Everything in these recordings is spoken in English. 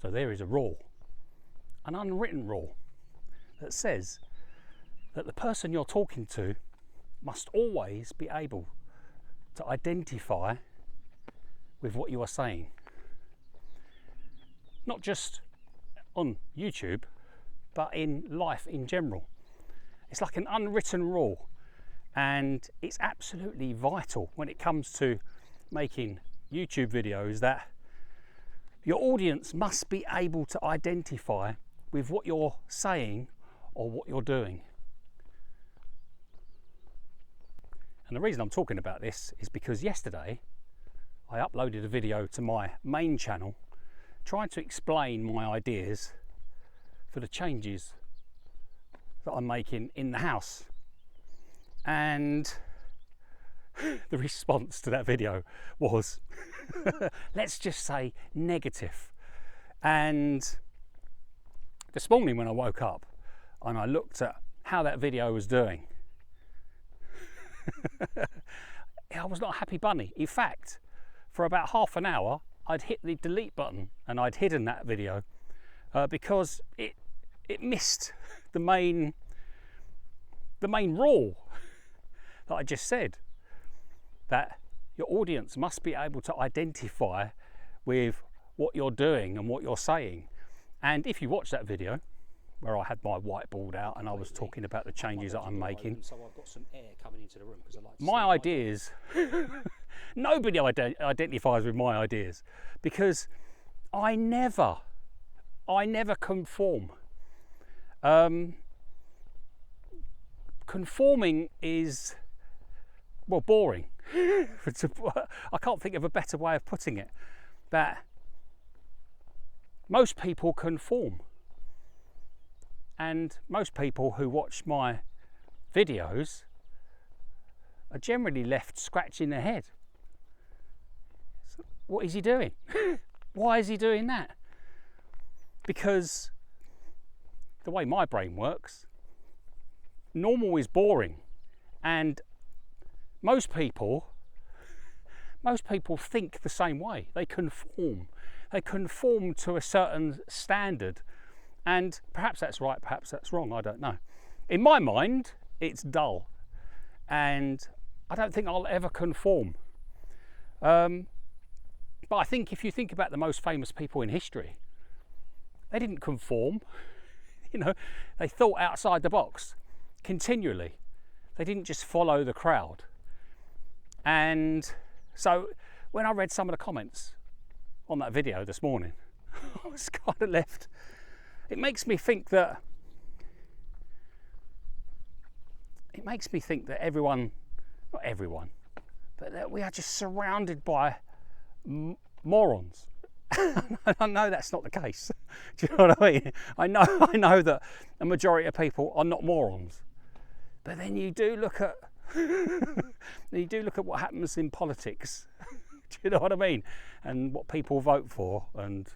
So there is a rule, an unwritten rule, that says that the person you're talking to must always be able to identify with what you are saying. Not just on YouTube, but in life in general. It's like an unwritten rule, and it's absolutely vital when it comes to making YouTube videos that your audience must be able to identify with what you're saying or what you're doing. And the reason I'm talking about this is because yesterday I uploaded a video to my main channel trying to explain my ideas for the changes that I'm making in the house. And the response to that video was, let's just say, negative. And this morning when I woke up and I looked at how that video was doing, I was not a happy bunny. In fact, for about half an hour, I'd hit the delete button and I'd hidden that video because it missed the main rule that I just said, that your audience must be able to identify with what you're doing and what you're saying. And if you watch that video where I had my whiteboard out and I was talking about the changes that I'm making, so I've got some air coming into the room because I like to my ideas, nobody identifies with my ideas because I never conform. Conforming is, well, boring. I can't think of a better way of putting it. That most people conform, and most people who watch my videos are generally left scratching their head. So what is he doing? Why is he doing that? Because the way my brain works, normal is boring, and most people think the same way. They conform to a certain standard, and perhaps that's right, perhaps that's wrong, I don't know. In my mind, it's dull, and I don't think I'll ever conform. But I think if you think about the most famous people in history, they didn't conform. They thought outside the box continually. They didn't just follow the crowd. And so when I read some of the comments on that video this morning, I was kind of left. It makes me think that everyone, not everyone, but that we are just surrounded by morons. I know that's not the case. Do you know what I mean? I know that a majority of people are not morons. But then you do look at what happens in politics. Do you know what I mean? And what people vote for. And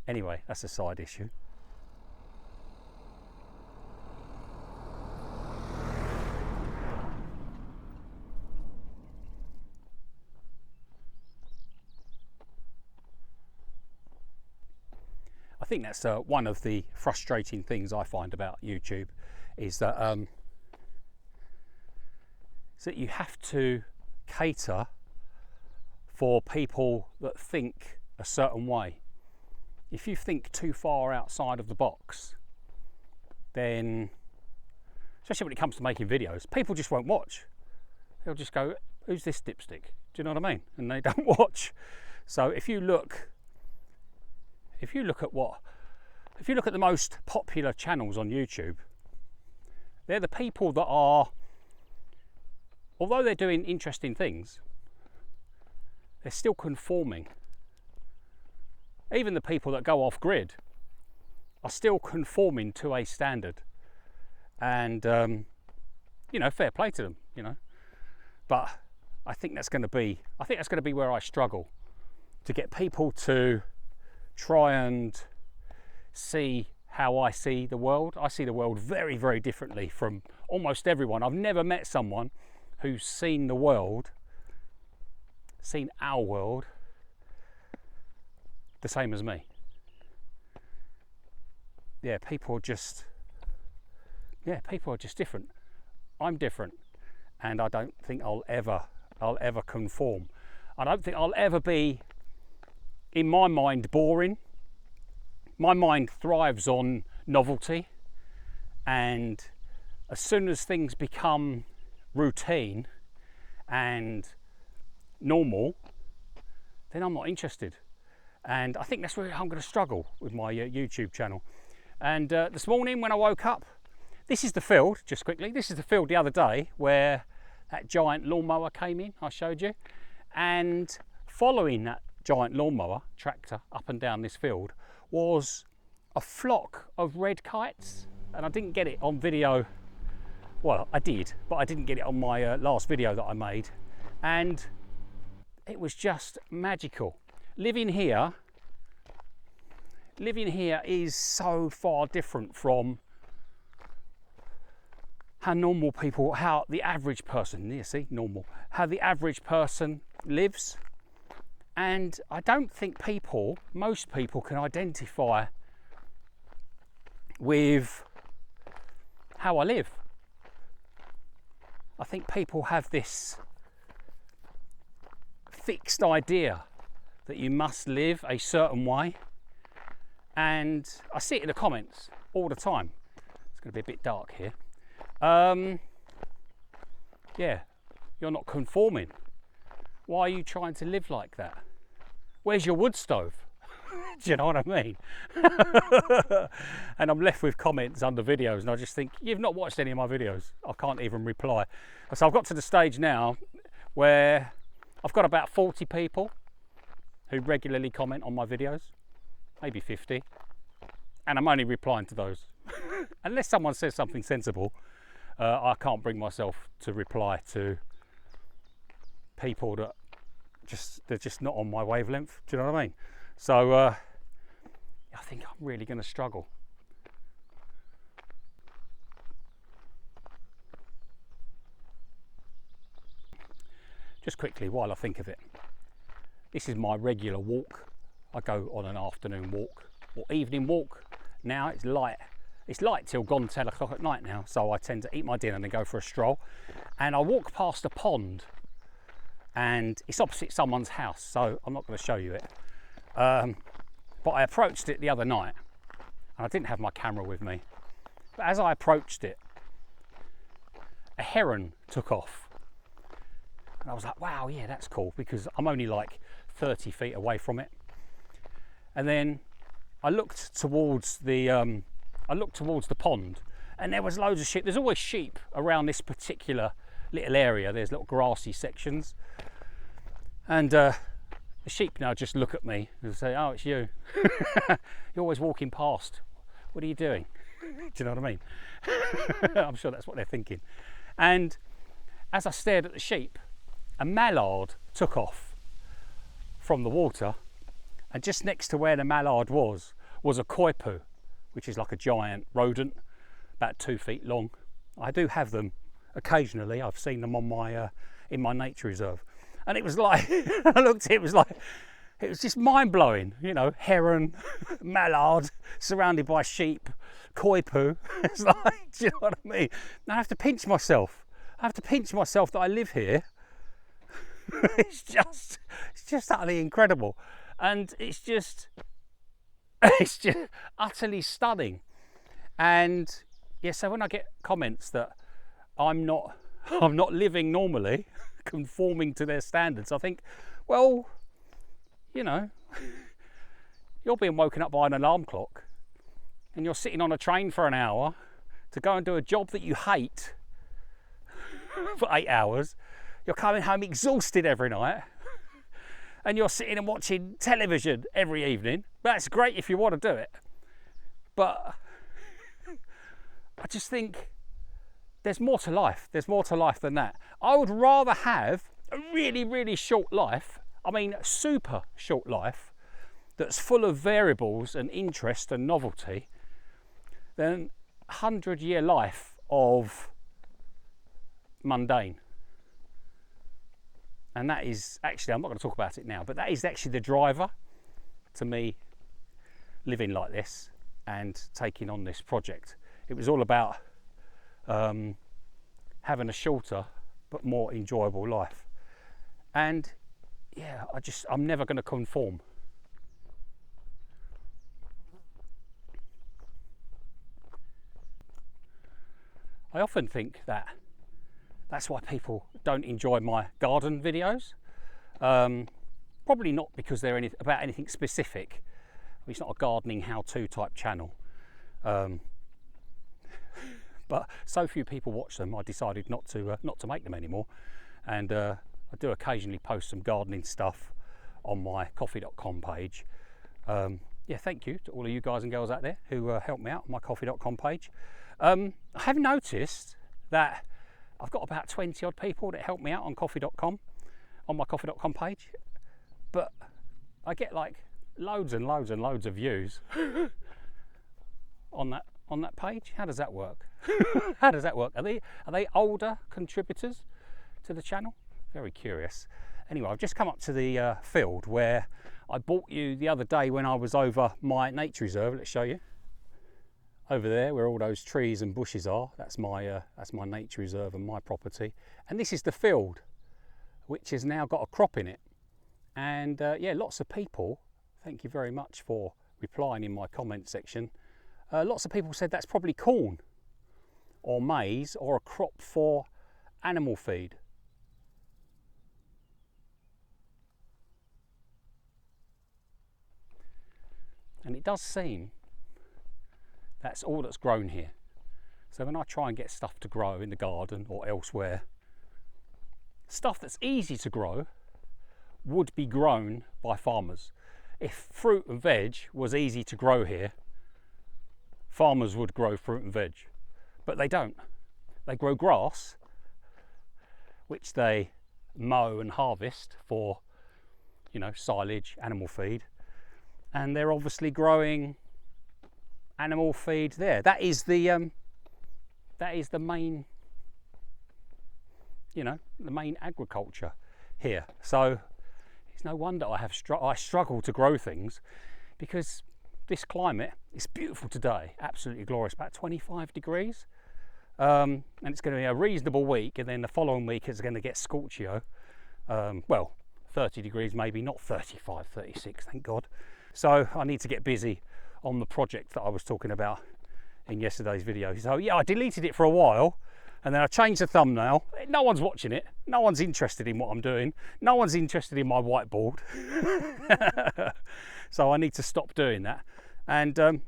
anyway, that's a side issue. I think that's one of the frustrating things I find about YouTube, is that you have to cater for people that think a certain way. If you think too far outside of the box, then, especially when it comes to making videos, people just won't watch. They'll just go, who's this dipstick? Do you know what I mean? And they don't watch. So if you look at the most popular channels on YouTube, they're the people that are, although they're doing interesting things, they're still conforming. Even the people that go off grid are still conforming to a standard. And fair play to them, But I think that's going to be where I struggle, to get people to try and see how I see the world. I see the world very, very differently from almost everyone. I've never met someone who's seen our world, the same as me. yeah, people are just different. I'm different, and I don't think I'll ever conform. I don't think I'll ever be, in my mind, boring. My mind thrives on novelty, and as soon as things become routine and normal, then I'm not interested. And I think that's where I'm going to struggle with my YouTube channel. And this morning when I woke up, this is the field, just quickly, this is the field the other day where that giant lawnmower came in, I showed you. And following that giant lawnmower tractor up and down this field was a flock of red kites. And I didn't get it on video. Well, I did, but I didn't get it on my last video that I made. And it was just magical. Living here is so far different from how the average person, you see, normal, how the average person lives. And I don't think most people can identify with how I live. I think people have this fixed idea that you must live a certain way, and I see it in the comments all the time. It's going to be a bit dark here. Yeah, you're not conforming. Why are you trying to live like that? Where's your wood stove? Do you know what I mean? And I'm left with comments under videos, and I just think, you've not watched any of my videos. I can't even reply. So I've got to the stage now where I've got about 40 people who regularly comment on my videos, maybe 50, and I'm only replying to those. Unless someone says something sensible, I can't bring myself to reply to people that they're just not on my wavelength. Do you know what I mean? So I think I'm really going to struggle. Just quickly, while I think of it, this is my regular walk. I go on an afternoon walk or evening walk. Now it's light. It's light till gone 10 o'clock at night now, so I tend to eat my dinner and then go for a stroll. And I walk past a pond, and it's opposite someone's house, so I'm not going to show you it. But I approached it the other night, and I didn't have my camera with me. But as I approached it, a heron took off. And I was like, wow, yeah, that's cool, because I'm only like 30 feet away from it. And then I looked towards the pond, and there was loads of sheep. There's always sheep around this particular little area. There's little grassy sections. And the sheep now just look at me and say, oh, it's you. You're always walking past. What are you doing? Do you know what I mean? I'm sure that's what they're thinking. And as I stared at the sheep, a mallard took off from the water, and just next to where the mallard was a koipu, which is like a giant rodent, about 2 feet long. I do have them occasionally. I've seen them on my in my nature reserve, and it was like I looked at it, it was just mind blowing. You know, heron, mallard, surrounded by sheep, koipu. It's like, do you know what I mean? And I have to pinch myself. That I live here. It's just utterly incredible, and it's just utterly stunning. And yeah, so when I get comments that I'm not living normally, conforming to their standards, I think, well, you know, you're being woken up by an alarm clock, and you're sitting on a train for an hour to go and do a job that you hate for 8 hours. You're coming home exhausted every night, and you're sitting and watching television every evening. That's great if you want to do it, but I just think there's more to life. There's more to life than that. I would rather have a really, really short life, I mean super short life, that's full of variables and interest and novelty, than a 100-year life of mundane. And that is actually, I'm not going to talk about it now, but that is actually the driver to me living like this. and taking on this project. It was all about having a shorter but more enjoyable life. And yeah, I'm never going to conform. I often think that that's why people don't enjoy my garden videos. Probably not because they're about anything specific. It's not a gardening how-to type channel. But so few people watch them, I decided not to make them anymore. And I do occasionally post some gardening stuff on my coffee.com page. Yeah, thank you to all of you guys and girls out there who helped me out on my coffee.com page. I have noticed that I've got about 20 odd people that help me out on coffee.com, on my coffee.com page, but I get like loads and loads and loads of views on that page. How does that work? How does that work? Are they older contributors to the channel? Very curious. Anyway, I've just come up to the field where I brought you the other day when I was over my nature reserve. Let's show you. Over there where all those trees and bushes are, that's my nature reserve and my property. And this is the field, which has now got a crop in it. And yeah, lots of people, thank you very much for replying in my comment section. Lots of people said that's probably corn or maize or a crop for animal feed. And it does seem that's all that's grown here. So when I try and get stuff to grow in the garden or elsewhere, stuff that's easy to grow would be grown by farmers. If fruit and veg was easy to grow here, farmers would grow fruit and veg, but they don't. They grow grass, which they mow and harvest for, you know, silage, animal feed, and they're obviously growing animal feed there. That is the main, you know, the main agriculture here. So it's no wonder I struggle to grow things, because this climate is beautiful today, absolutely glorious, about 25 degrees, and it's going to be a reasonable week, and then the following week it's going to get scorchio. Well, 30 degrees maybe, not 35, 36, thank God. So I need to get busy on the project that I was talking about in yesterday's video. So yeah, I deleted it for a while, and then I changed the thumbnail. No one's watching it. No one's interested in what I'm doing. No one's interested in my whiteboard. So I need to stop doing that. And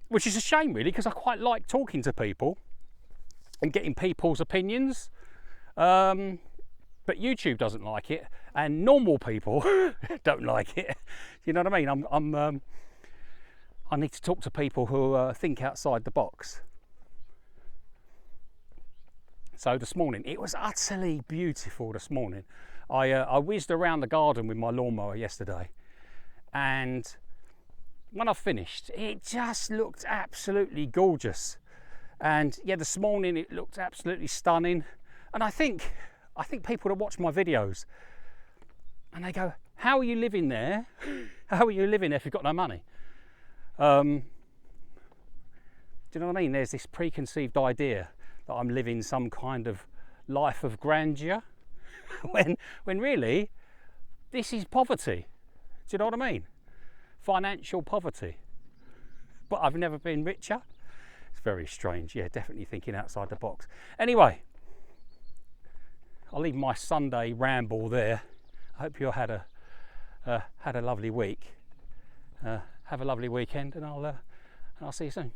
which is a shame really, because I quite like talking to people and getting people's opinions. But YouTube doesn't like it, and normal people don't like it. You know what I mean? I need to talk to people who think outside the box. So this morning, it was utterly beautiful this morning. I whizzed around the garden with my lawnmower yesterday, and when I finished, it just looked absolutely gorgeous. And yeah, this morning it looked absolutely stunning. And I think people that watch my videos, and they go, how are you living there? How are you living there if you've got no money? Do you know what I mean? There's this preconceived idea that I'm living some kind of life of grandeur, when really this is poverty. Do you know what I mean? Financial poverty. But I've never been richer. It's very strange. Yeah, definitely thinking outside the box. Anyway, I'll leave my Sunday ramble there. I hope you had a lovely week. Have a lovely weekend, and I'll see you soon.